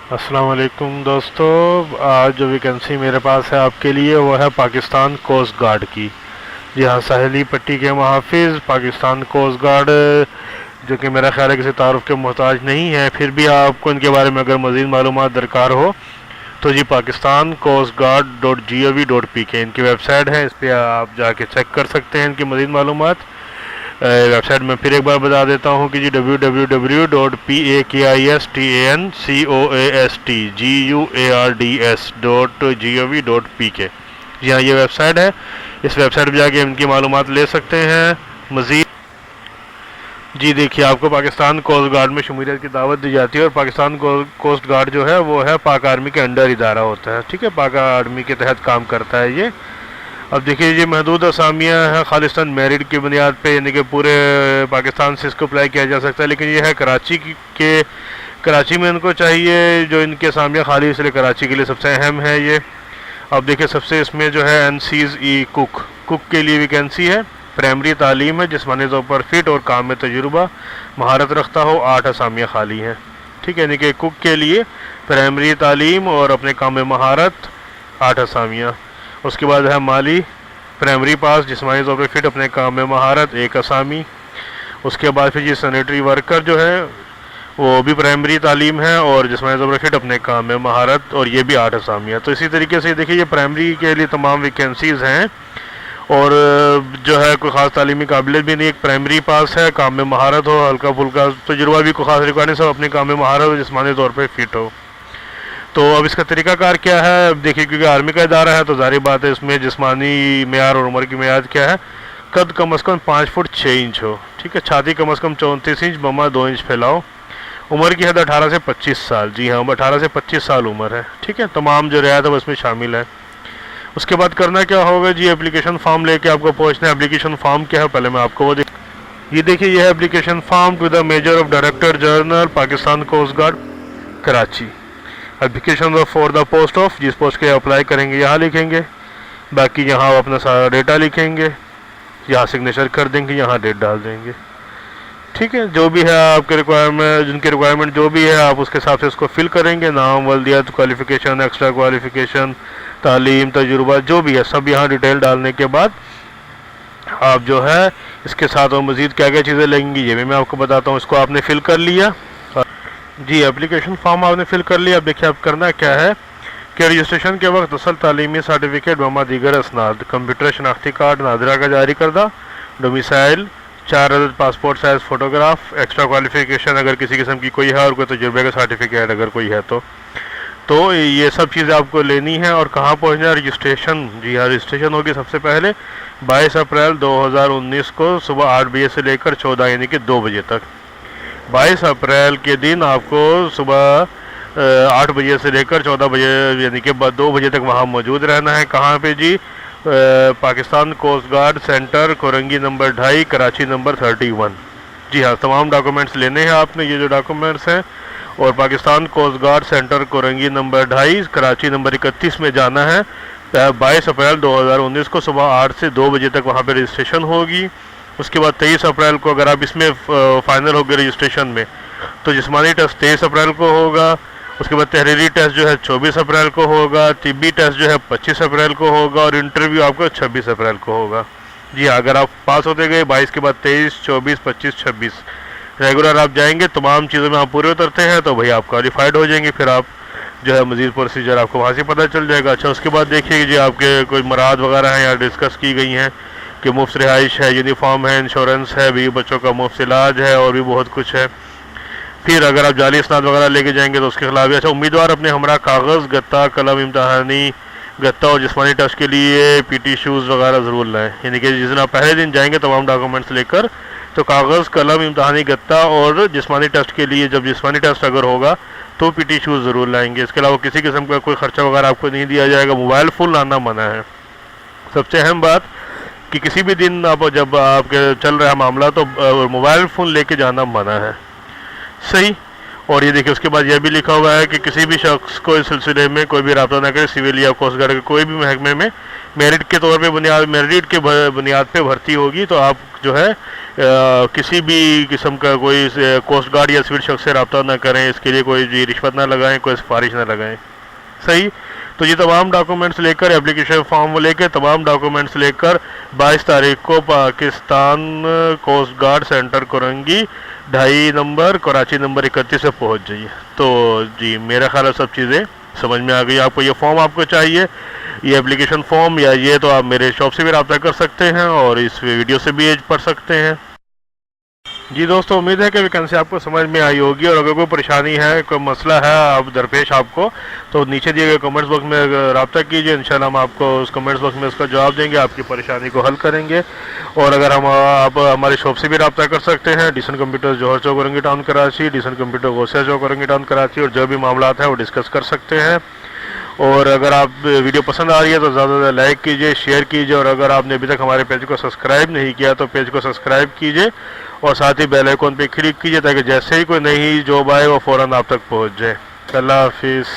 अस्सलाम वालेकुम दोस्तों। आज जो वैकेंसी मेरे पास है आपके लिए वो है पाकिस्तान कोस्ट गार्ड की। जी हाँ, साहिली पट्टी के मुहाफिज पाकिस्तान कोस्ट गार्ड, जो कि मेरा ख्याल है किसी तारुफ के मोहताज नहीं है, फिर भी आपको इनके बारे में अगर मज़ीद मालूमात दरकार हो तो जी पाकिस्तान कोस्ट गार्ड .gov.pk इनकी वेबसाइट है, इस पर आप जाके चेक कर सकते हैं इनकी मज़ीद मालूमात। वेबसाइट में फिर एक बार बता देता हूँ कि जी www.pakistan.gov.pk। जी हाँ, ये वेबसाइट है, इस वेबसाइट पर जाके इनकी मालूमात ले सकते हैं मज़ीद। जी देखिए, आपको पाकिस्तान कोस्ट गार्ड में शमूलियत की दावत दी जाती है और पाकिस्तान कोस्ट गार्ड जो है वो है पाक आर्मी के अंडर इदारा होता है। ठीक है, पाक आर्मी के तहत काम करता है ये। अब देखिए, ये महदूद असामियाँ हैं खालिस्तान मेरिट की बुनियाद पे, यानी कि पूरे पाकिस्तान से इसको अप्लाई किया जा सकता है, लेकिन ये है कराची में इनको चाहिए जो इनके असामियाँ खाली, इसलिए कराची के लिए सबसे अहम है ये। अब देखिए, सबसे इसमें जो है NCE कुक के लिए वैकेंसी है। प्राइमरी तालीम है, जिस्मानी तौर पर फिट और काम में तजुर्बा महारत रखता हो। 8 असामियाँ खाली हैं। ठीक है, यानी कि कुक के लिए प्राइमरी तालीम और अपने काम में महारत 8 असामियाँ। उसके बाद है माली, प्राइमरी पास, जिस्मानी तौर पर फिट, अपने काम में महारत 1 असामी। उसके बाद फिर ये सैनिटरी वर्कर जो है वो भी प्राइमरी तालीम है और जिस्मानी तौर पर फिट, अपने काम में महारत, और ये भी 8 असामियाँ। तो इसी तरीके से देखिए, ये प्राइमरी के लिए तमाम वैकेंसीज़ हैं और जो है कोई ख़ास तालीमी काबिलियत भी नहीं, एक प्राइमरी पास है, काम में महारत हो, हल्का फुल्का तजुर्बा भी कोई ख़ास रिक्वायरमेंट, सब अपने काम में महारत हो, जिस्मानी तौर पर फिट हो। तो अब इसका तरीकाकार क्या है? अब देखिए, क्योंकि आर्मी का इदारा है तो जाहिर बात है इसमें जिस्मानी मेयार और उम्र की मेयाद क्या है? कद कम से कम 5 फुट 6 इंच हो। ठीक है, छाती कम से कम 34 इंच, बमा 2 इंच फैलाओ। उम्र की हद 18 से 25 साल। जी हाँ, 18 से 25 साल उम्र है। ठीक है, तमाम जो रियायत है वो इसमें शामिल है। उसके बाद करना क्या होगा जी, एप्लीकेशन फॉर्म लेके आपको पहुँचना है। एप्लीकेशन फॉर्म क्या है पहले मैं आपको वो ये देखिए, ये है application form to the major of director general Pakistan coast guard Karachi. Application for the post of, जिस पोस्ट के अप्लाई करेंगे यहाँ लिखेंगे, बाकी यहाँ आप अपना सारा डेटा लिखेंगे, यहाँ सिग्नेचर कर देंगे, यहाँ डेट डाल देंगे। ठीक है, जो भी है आपके रिक्वायरमेंट, जिनके रिक्वायरमेंट जो भी है आप उसके हिसाब से उसको फिल करेंगे। नाम, वल्दियत, क्वालिफिकेशन, एक्स्ट्रा क्वालिफिकेशन, तालीम, तजुर्बा, जो भी है सब यहाँ डिटेल डालने के बाद आप जो है इसके साथ और मज़ीद क्या क्या चीज़ें लगेंगी ये भी मैं आपको बताता हूँ। इसको आपने फिल कर लिया जी, एप्लीकेशन फॉर्म आपने फिल कर लिया। अब देखिए, आप करना क्या है कि रजिस्ट्रेशन के वक्त असल तालीमी सर्टिफिकेट वमा दीगर असनाद, कंप्यूटर शनाख्ती कार्ड नादरा का जारी करदा, डोमिसाइल, 4 अदद passport size photograph, extra qualification अगर किसी किस्म की कोई है और कोई तजुर्बे का सर्टिफिकेट अगर कोई है तो ये सब चीज़ें आपको लेनी है। और कहाँ पहुँचना है? रजिस्ट्रेशन। जी हाँ, रजिस्ट्रेशन होगी सबसे पहले 22 अप्रैल 2019 को सुबह 8 बजे से लेकर 14 यानी कि 2 बजे तक। 22 अप्रैल के दिन आपको सुबह 8 बजे से लेकर 14 बजे यानी कि 2 बजे तक वहाँ मौजूद रहना है। कहाँ पे जी? Pakistan coast guard centre, Korangi number 2.5, Karachi number 31। जी हाँ, तमाम डॉक्यूमेंट्स लेने हैं आपने, ये जो डॉक्यूमेंट्स हैं। और Pakistan coast guard centre, Korangi number 2.5, Karachi number 31 में जाना है। 22 अप्रैल 2019 को सुबह 8 से 2 बजे तक वहाँ पे रजिस्ट्रेशन होगी। उसके बाद 23 अप्रैल को अगर आप इसमें फाइनल हो गए रजिस्ट्रेशन में तो जिस्मानी टेस्ट 23 अप्रैल को होगा। उसके बाद तहरीरी टेस्ट जो है 24 अप्रैल को होगा। तिब्बी टेस्ट जो है 25 अप्रैल को होगा और इंटरव्यू आपको 26 अप्रैल को होगा। जी हाँ, अगर आप पास होते गए 22 के बाद 23, 24, 25, 26 रेगुलर आप जाएंगे, तमाम चीज़ों में आप पूरे उतरते हैं तो भाई आप क्वालिफाइड हो जाएंगे। फिर आप जो है मज़ीद प्रोसीजर आपको वहाँ से पता चल जाएगा। अच्छा, उसके बाद देखिए जी, आपके कोई मराद वगैरह हैं यहाँ डिस्कस की गई हैं कि मुफ्त रिहाइश है, यूनिफॉर्म है, इंश्योरेंस है, बीवी बच्चों का मुफ्त इलाज है और भी बहुत कुछ है। फिर अगर आप जाली इसनाद वगैरह लेके जाएंगे तो उसके खिलाफ भी। अच्छा, उम्मीदवार अपने हमरा कागज़, गत्ता, कलम, इम्तहानी गत्ता और जिस्मानी टेस्ट के लिए PT शूज़ वगैरह ज़रूर लाएँ। यानी कि जिस दिन आप पहले दिन जाएंगे तमाम डॉक्यूमेंट्स लेकर, तो कागज़, कलम, इम्तहानी गत्ता और जिस्मानी टेस्ट के लिए, जब जिस्मानी टेस्ट अगर होगा तो PT शूज़ ज़रूर लाएंगे। इसके अलावा किसी किस्म का कोई ख़र्चा वगैरह आपको नहीं दिया जाएगा। मोबाइल फ़ोन लाना मना है। सबसे अहम बात कि किसी भी दिन आप जब आपके चल रहा है मामला तो मोबाइल फ़ोन लेके जाना मना है। सही। और ये देखिए, उसके बाद यह भी लिखा हुआ है कि किसी भी शख्स को इस सिलसिले में कोई भी रब्ता न करे, सिविल या कोस्ट गार्ड के कोई भी महकमे में मेरिट के तौर पे मेरिट के बुनियाद पे भर्ती होगी तो आप जो है किसी भी किस्म का कोई कोस्ट गार्ड या सिविल शख्स से रब्ता ना करें, इसके लिए कोई जी रिश्वत ना लगाएं, कोई सिफारिश ना लगाएं। सही। तो ये तमाम डॉक्यूमेंट्स लेकर, एप्लीकेशन फॉर्म लेकर, तमाम डॉक्यूमेंट्स लेकर 22 तारीख को Pakistan coast guard centre Korangi 2.5 number Karachi number 31 से पहुंच जाइए। तो जी मेरा ख्याल है सब चीज़ें समझ में आ गई आपको। ये फॉर्म आपको चाहिए, ये एप्लीकेशन फॉर्म या ये तो आप मेरे शॉप से भी रब्ता कर सकते हैं और इस वीडियो से भी पढ़ सकते हैं। जी दोस्तों, उम्मीद है कि वैकेंसी आपको समझ में आई होगी, और अगर कोई परेशानी है, कोई मसला है आप दरपेश आपको, तो नीचे दिए गए कमेंट्स बॉक्स में रब्ता कीजिए। इंशाल्लाह हम आपको उस कमेंट्स बॉक्स में उसका जवाब देंगे, आपकी परेशानी को हल करेंगे। और अगर आप हमारी शॉप से भी रब्ता कर सकते हैं, डिसन कंप्यूटर जौहर चौक औरंगी टाउन कराची, डिसन कंप्यूटर गौसिया चौक औरंगी टाउन कराची, और जो भी मामला है वो डिस्कस कर सकते हैं। और अगर आप वीडियो पसंद आ रही है तो ज़्यादा से ज़्यादा लाइक कीजिए, शेयर कीजिए, और अगर आपने अभी तक हमारे पेज को सब्सक्राइब नहीं किया तो पेज को सब्सक्राइब कीजिए और साथ ही बेल आइकॉन पे क्लिक कीजिए ताकि जैसे ही कोई नई जॉब आए वो फ़ौरन आप तक पहुंच जाए। अल्लाह हाफिज़।